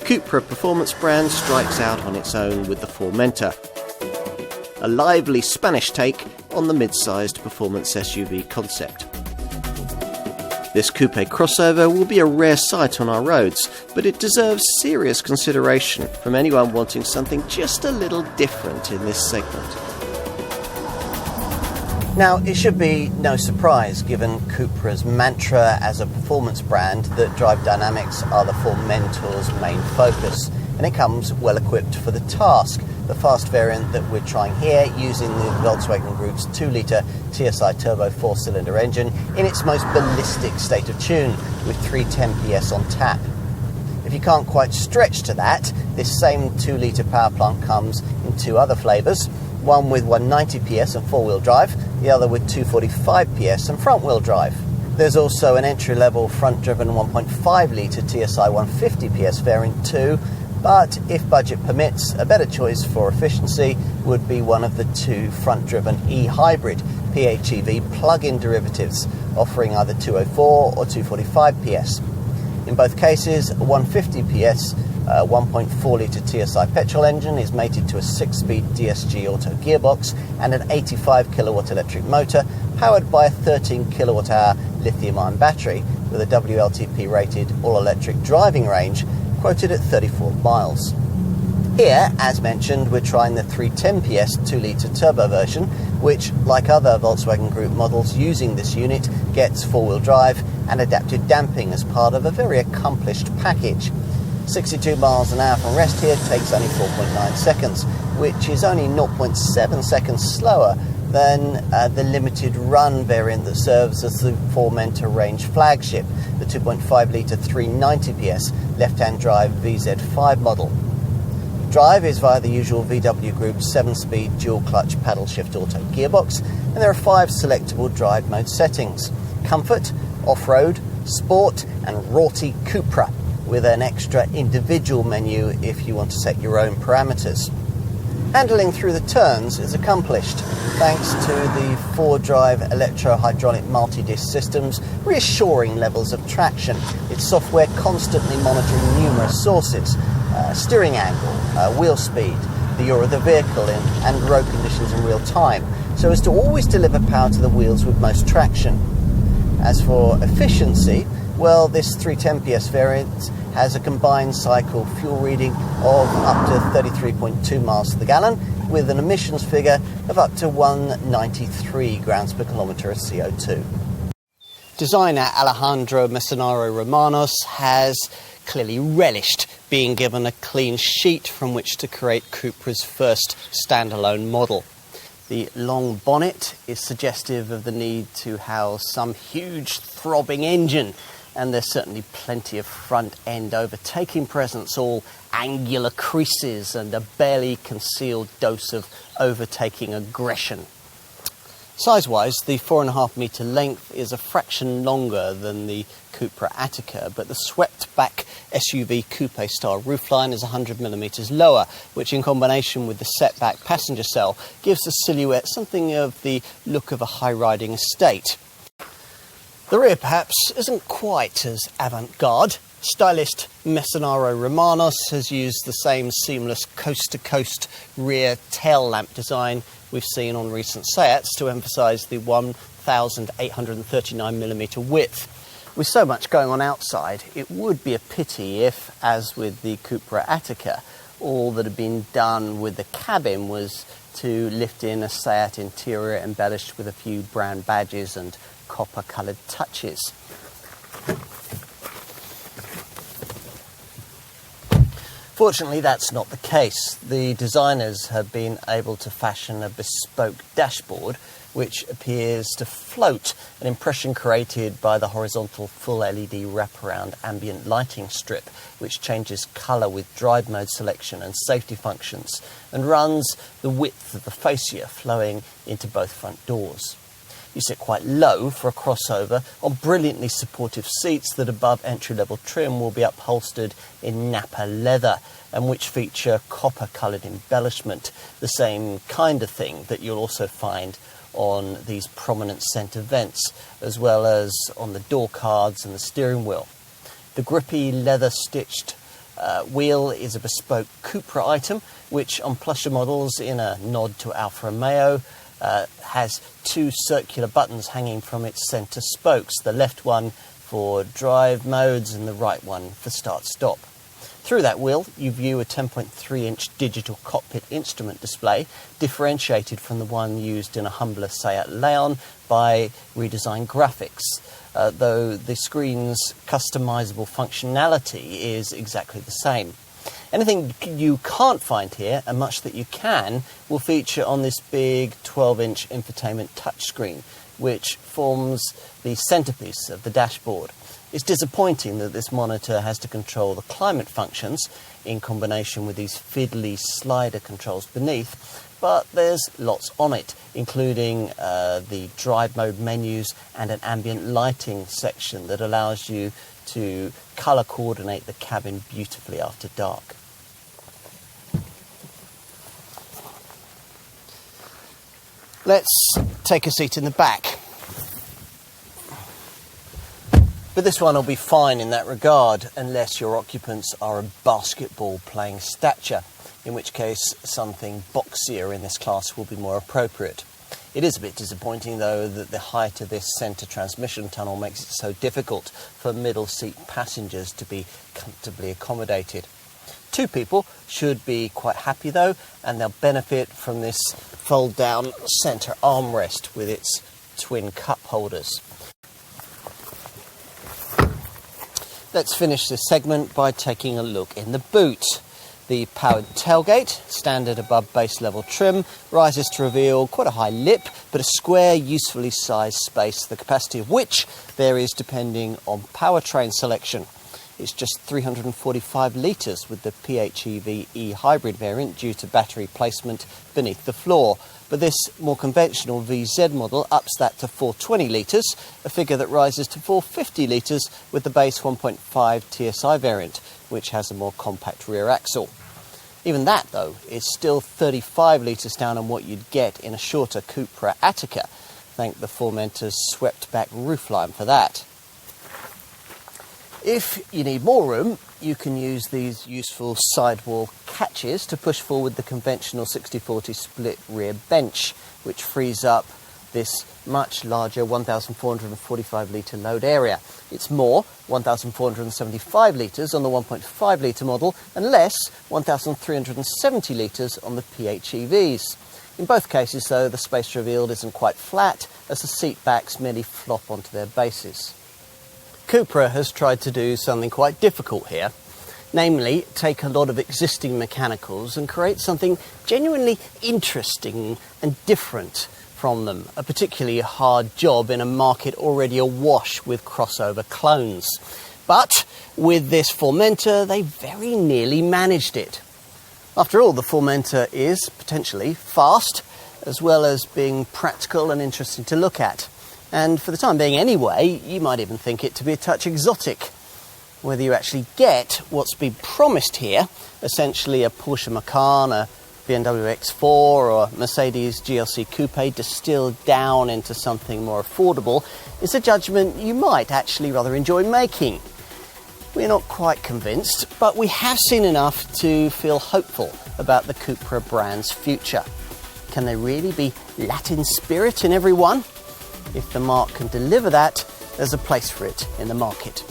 Cupra performance brand strikes out on its own with the Formentor, a lively Spanish take on the mid-sized performance SUV concept. This coupe crossover will be a rare sight on our roads, but it deserves serious consideration from anyone wanting something just a little different in this segment. Now, it should be no surprise, given Cupra's mantra as a performance brand, that drive dynamics are the Formentor's main focus, and it comes well equipped for the task. The fast variant that we're trying here, using the Volkswagen Group's 2-litre TSI turbo 4-cylinder engine in its most ballistic state of tune, with 310 PS on tap. If you can't quite stretch to that, this same 2-litre power plant comes in two other flavours, one with 190 PS and four-wheel drive, the other with 245 PS and front-wheel drive. There's also an entry-level front-driven 1.5-litre TSI 150 PS variant too, but if budget permits, a better choice for efficiency would be one of the two front-driven e-hybrid PHEV plug-in derivatives, offering either 204 or 245 PS. In both cases, a 150 PS 1.4-litre TSI petrol engine is mated to a 6-speed DSG auto gearbox and an 85 kilowatt electric motor powered by a 13 kilowatt hour lithium-ion battery with a WLTP rated all-electric driving range quoted at 34 miles. Here, as mentioned, we're trying the 310 PS 2-litre turbo version, which, like other Volkswagen Group models using this unit, gets four-wheel drive and adaptive damping as part of a very accomplished package. 62 miles an hour from rest here takes only 4.9 seconds, which is only 0.7 seconds slower than the limited run variant that serves as the Formentor range flagship, the 2.5-litre 390 PS left-hand drive VZ5 model. Drive is via the usual VW Group 7-speed dual-clutch paddle-shift auto gearbox, and there are 5 selectable drive mode settings: Comfort, Off-Road, Sport and Rorty Cupra, with an extra individual menu if you want to set your own parameters. Handling through the turns is accomplished thanks to the 4-drive electro-hydraulic multi-disc system's reassuring levels of traction, its software constantly monitoring numerous sources: steering angle, wheel speed, the yaw of the vehicle and road conditions in real time, so as to always deliver power to the wheels with most traction. As for efficiency, well, this 310 PS variant has a combined cycle fuel reading of up to 33.2 miles to the gallon, with an emissions figure of up to 193 grams per kilometre of CO2. Designer Alejandro Mecenaro Romanos has clearly relished being given a clean sheet from which to create Cupra's first standalone model. The long bonnet is suggestive of the need to house some huge throbbing engine, and there's certainly plenty of front-end overtaking presence, all angular creases and a barely concealed dose of overtaking aggression. Size-wise, the 4.5 metre length is a fraction longer than the Cupra Attica, but the swept-back SUV coupe-style roofline is 100mm lower, which in combination with the set-back passenger cell gives the silhouette something of the look of a high-riding estate. The rear, perhaps, isn't quite as avant-garde. Stylist Mecenaro Romanos has used the same seamless coast-to-coast rear tail lamp design we've seen on recent Seats to emphasise the 1,839mm width. With so much going on outside, it would be a pity if, as with the Cupra Attica, all that had been done with the cabin was to lift in a Seat interior embellished with a few brown badges and copper-coloured touches. Fortunately, that's not the case. The designers have been able to fashion a bespoke dashboard which appears to float, an impression created by the horizontal full LED wraparound ambient lighting strip, which changes colour with drive mode selection and safety functions, and runs the width of the fascia flowing into both front doors. You sit quite low for a crossover on brilliantly supportive seats that above entry-level trim will be upholstered in Napa leather and which feature copper-coloured embellishment, the same kind of thing that you'll also find on these prominent centre vents, as well as on the door cards and the steering wheel. The grippy leather-stitched wheel is a bespoke Cupra item, which on plusher models, in a nod to Alfa Romeo, has two circular buttons hanging from its centre spokes, the left one for drive modes and the right one for start-stop. Through that wheel, you view a 10.3-inch digital cockpit instrument display, differentiated from the one used in a humbler Seat Leon by redesigned graphics, though the screen's customisable functionality is exactly the same. Anything you can't find here, and much that you can, will feature on this big 12-inch infotainment touchscreen, which forms the centrepiece of the dashboard. It's disappointing that this monitor has to control the climate functions in combination with these fiddly slider controls beneath, but there's lots on it, including the drive mode menus and an ambient lighting section that allows you to colour coordinate the cabin beautifully after dark. Let's take a seat in the back. But this one will be fine in that regard, unless your occupants are a basketball-playing stature, in which case something boxier in this class will be more appropriate. It is a bit disappointing, though, that the height of this centre transmission tunnel makes it so difficult for middle seat passengers to be comfortably accommodated. Two people should be quite happy, though, and they'll benefit from this fold-down centre armrest with its twin cup holders. Let's finish this segment by taking a look in the boot. The powered tailgate, standard above base level trim, rises to reveal quite a high lip, but a square, usefully sized space, the capacity of which varies depending on powertrain selection. It's just 345 litres with the PHEV e-hybrid variant due to battery placement beneath the floor. But this more conventional VZ model ups that to 420 litres, a figure that rises to 450 litres with the base 1.5 TSI variant, which has a more compact rear axle. Even that, though, is still 35 litres down on what you'd get in a shorter Cupra Attica. Thank the Formentor's swept-back roofline for that. If you need more room, you can use these useful sidewall catches to push forward the conventional 60/40 split rear bench, which frees up this much larger 1,445 litre load area. It's more, 1,475 litres on the 1.5 litre model, and less, 1,370 litres on the PHEVs. In both cases, though, the space revealed isn't quite flat, as the seat backs merely flop onto their bases. Cupra has tried to do something quite difficult here, namely take a lot of existing mechanicals and create something genuinely interesting and different from them, a particularly hard job in a market already awash with crossover clones. But with this Formentor, they very nearly managed it. After all, the Formentor is potentially fast, as well as being practical and interesting to look at. And for the time being anyway, you might even think it to be a touch exotic. Whether you actually get what's been promised here, essentially a Porsche Macan, a BMW X4 or a Mercedes GLC Coupe distilled down into something more affordable, is a judgment you might actually rather enjoy making. We're not quite convinced, but we have seen enough to feel hopeful about the Cupra brand's future. Can there really be Latin spirit in everyone? If the marque can deliver that, there's a place for it in the market.